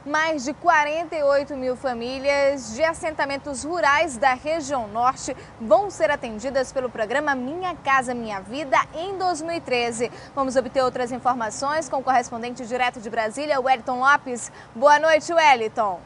Mais de 48 mil famílias de assentamentos rurais da região norte vão ser atendidas pelo programa Minha Casa Minha Vida em 2013. Vamos obter outras informações com o correspondente direto de Brasília, Wellington Lopes. Boa noite, Wellington.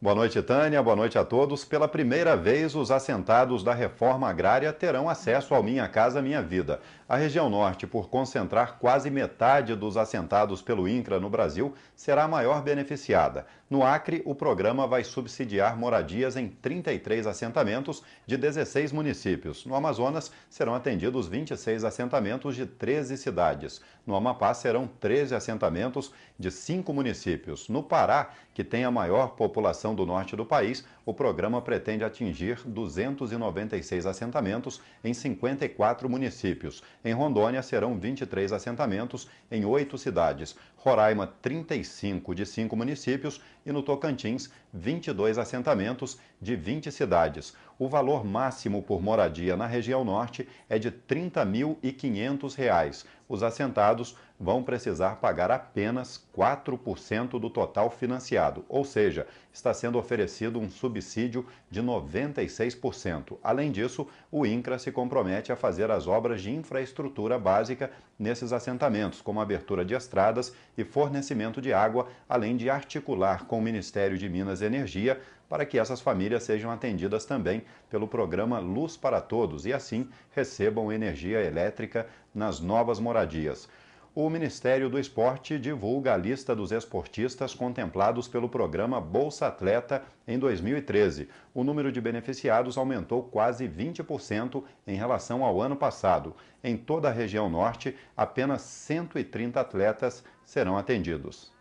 Boa noite, Tânia. Boa noite a todos. Pela primeira vez, os assentados da reforma agrária terão acesso ao Minha Casa Minha Vida. A região norte, por concentrar quase metade dos assentados pelo INCRA no Brasil, será a maior beneficiada. No Acre, o programa vai subsidiar moradias em 33 assentamentos de 16 municípios. No Amazonas, serão atendidos 26 assentamentos de 13 cidades. No Amapá, serão 13 assentamentos de 5 municípios. No Pará, que tem a maior população do norte do país, o programa pretende atingir 296 assentamentos em 54 municípios. Em Rondônia, serão 23 assentamentos em 8 cidades. Roraima, 35 de 5 municípios e no Tocantins, 22 assentamentos de 20 cidades. O valor máximo por moradia na região norte é de R$ 30.500. Os assentados vão precisar pagar apenas 4% do total financiado, ou seja, está sendo oferecido um subsídio de 96%. Além disso, o INCRA se compromete a fazer as obras de infraestrutura básica nesses assentamentos, como abertura de estradas e fornecimento de água, além de articular com o Ministério de Minas e Energia para que essas famílias sejam atendidas também pelo programa Luz para Todos e assim recebam energia elétrica nas novas moradias. O Ministério do Esporte divulga a lista dos esportistas contemplados pelo programa Bolsa Atleta em 2013. O número de beneficiados aumentou quase 20% em relação ao ano passado. Em toda a região norte, apenas 130 atletas serão atendidos.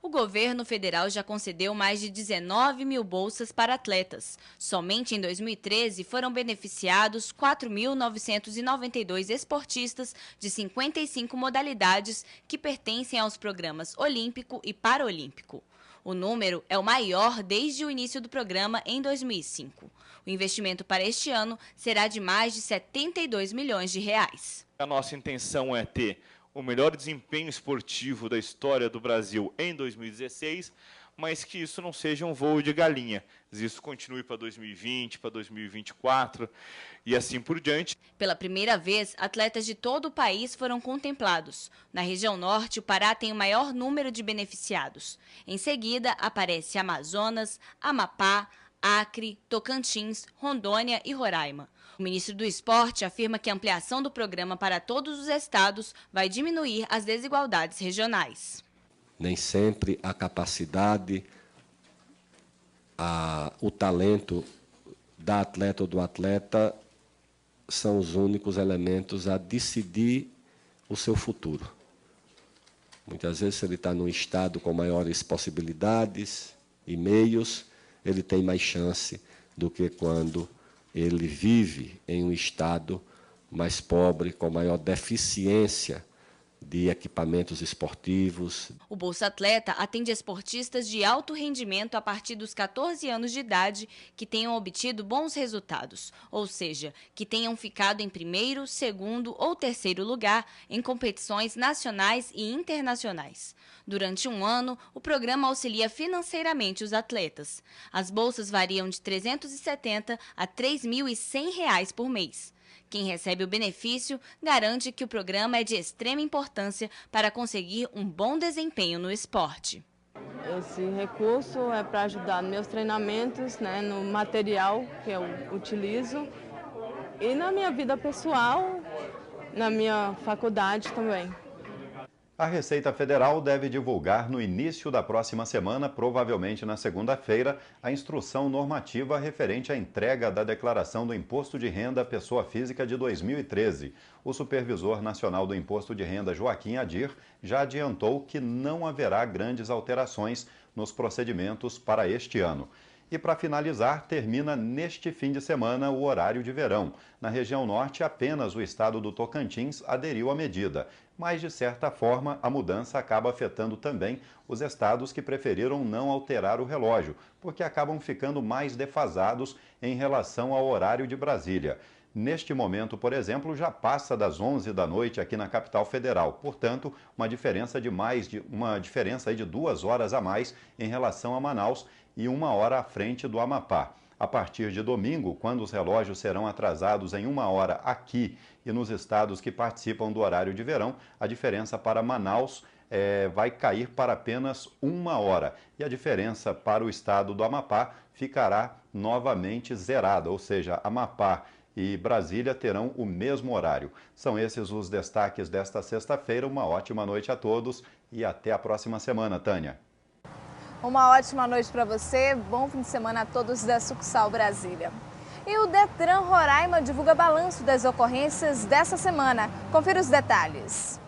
O governo federal já concedeu mais de 19 mil bolsas para atletas. Somente em 2013 foram beneficiados 4.992 esportistas de 55 modalidades que pertencem aos programas Olímpico e Paralímpico. O número é o maior desde o início do programa em 2005. O investimento para este ano será de mais de 72 milhões de reais. A nossa intenção é ter o melhor desempenho esportivo da história do Brasil em 2016, mas que isso não seja um voo de galinha. Isso continue para 2020, para 2024 e assim por diante. Pela primeira vez, atletas de todo o país foram contemplados. Na região norte, o Pará tem o maior número de beneficiados. Em seguida, aparece Amazonas, Amapá, Acre, Tocantins, Rondônia e Roraima. O ministro do Esporte afirma que a ampliação do programa para todos os estados vai diminuir as desigualdades regionais. Nem sempre a capacidade, o talento da atleta ou do atleta são os únicos elementos a decidir o seu futuro. Muitas vezes, se ele está num estado com maiores possibilidades e meios, ele tem mais chance do que quando ele vive em um estado mais pobre, com maior deficiência de equipamentos esportivos. O Bolsa Atleta atende esportistas de alto rendimento a partir dos 14 anos de idade que tenham obtido bons resultados, ou seja, que tenham ficado em primeiro, segundo ou terceiro lugar em competições nacionais e internacionais. Durante um ano, o programa auxilia financeiramente os atletas. As bolsas variam de R$ 370 a R$ 3.100 por mês. Quem recebe o benefício garante que o programa é de extrema importância para conseguir um bom desempenho no esporte. Esse recurso é para ajudar nos meus treinamentos, no material que eu utilizo e na minha vida pessoal, na minha faculdade também. A Receita Federal deve divulgar no início da próxima semana, provavelmente na segunda-feira, a instrução normativa referente à entrega da declaração do Imposto de Renda à Pessoa Física de 2013. O Supervisor Nacional do Imposto de Renda, Joaquim Adir, já adiantou que não haverá grandes alterações nos procedimentos para este ano. E para finalizar, termina neste fim de semana o horário de verão. Na região norte, apenas o estado do Tocantins aderiu à medida. Mas, de certa forma, a mudança acaba afetando também os estados que preferiram não alterar o relógio, porque acabam ficando mais defasados em relação ao horário de Brasília. Neste momento, por exemplo, já passa das 11 da noite aqui na capital federal. Portanto, uma diferença aí de 2 horas a mais em relação a Manaus e 1 hora à frente do Amapá. A partir de domingo, quando os relógios serão atrasados em 1 hora aqui e nos estados que participam do horário de verão, a diferença para Manaus vai cair para apenas 1 hora. E a diferença para o estado do Amapá ficará novamente zerada, ou seja, Amapá e Brasília terão o mesmo horário. São esses os destaques desta sexta-feira. Uma ótima noite a todos e até a próxima semana, Tânia. Uma ótima noite para você, bom fim de semana a todos da Sucursal Brasília. E o Detran Roraima divulga balanço das ocorrências dessa semana. Confira os detalhes.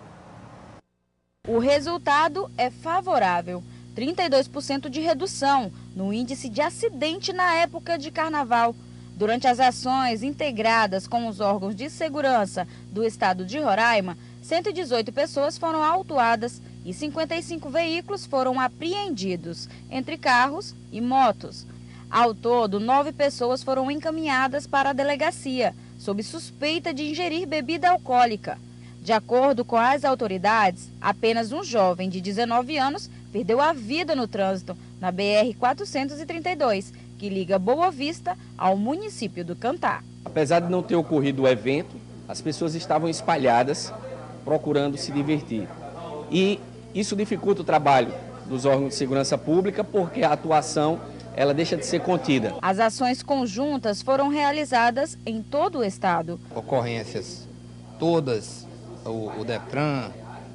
O resultado é favorável, 32% de redução no índice de acidente na época de carnaval. Durante as ações integradas com os órgãos de segurança do estado de Roraima, 118 pessoas foram autuadas e 55 veículos foram apreendidos, entre carros e motos. Ao todo, 9 pessoas foram encaminhadas para a delegacia, sob suspeita de ingerir bebida alcoólica. De acordo com as autoridades, apenas um jovem de 19 anos perdeu a vida no trânsito na BR-432, que liga Boa Vista ao município do Cantá. Apesar de não ter ocorrido o evento, as pessoas estavam espalhadas procurando se divertir. E isso dificulta o trabalho dos órgãos de segurança pública porque a atuação ela deixa de ser contida. As ações conjuntas foram realizadas em todo o estado. Ocorrências todas, o Detran,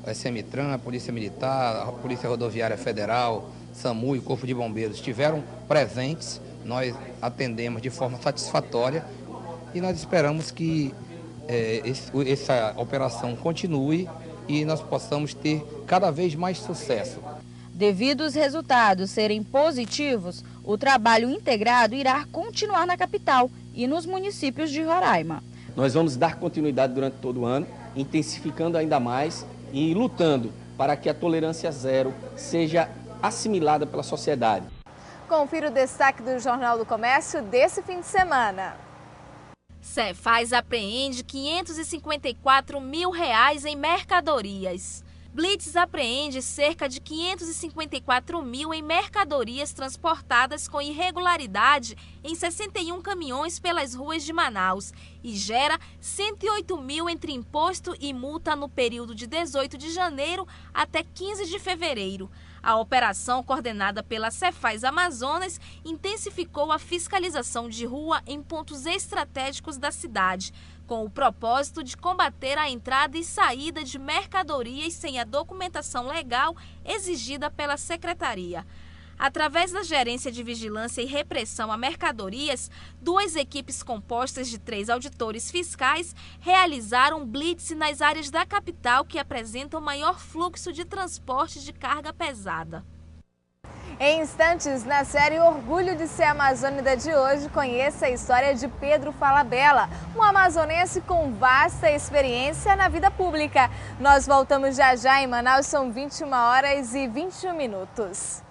o SMTran, a Polícia Militar, a Polícia Rodoviária Federal, SAMU e o Corpo de Bombeiros estiveram presentes. Nós atendemos de forma satisfatória e nós esperamos que essa operação continue e nós possamos ter cada vez mais sucesso. Devido os resultados serem positivos, o trabalho integrado irá continuar na capital e nos municípios de Roraima. Nós vamos dar continuidade durante todo o ano, intensificando ainda mais e lutando para que a tolerância zero seja assimilada pela sociedade. Confira o destaque do Jornal do Comércio desse fim de semana. Cefaz apreende R$554 mil em mercadorias. Blitz apreende cerca de 554 mil em mercadorias transportadas com irregularidade em 61 caminhões pelas ruas de Manaus e gera 108 mil entre imposto e multa no período de 18 de janeiro até 15 de fevereiro. A operação, coordenada pela Cefaz Amazonas, intensificou a fiscalização de rua em pontos estratégicos da cidade, com o propósito de combater a entrada e saída de mercadorias sem a documentação legal exigida pela Secretaria. Através da Gerência de Vigilância e Repressão a Mercadorias, 2 equipes compostas de 3 auditores fiscais realizaram blitz nas áreas da capital que apresentam maior fluxo de transporte de carga pesada. Em instantes, na série Orgulho de Ser Amazônida de hoje, conheça a história de Pedro Falabella, um amazonense com vasta experiência na vida pública. Nós voltamos já já em Manaus, são 21h21.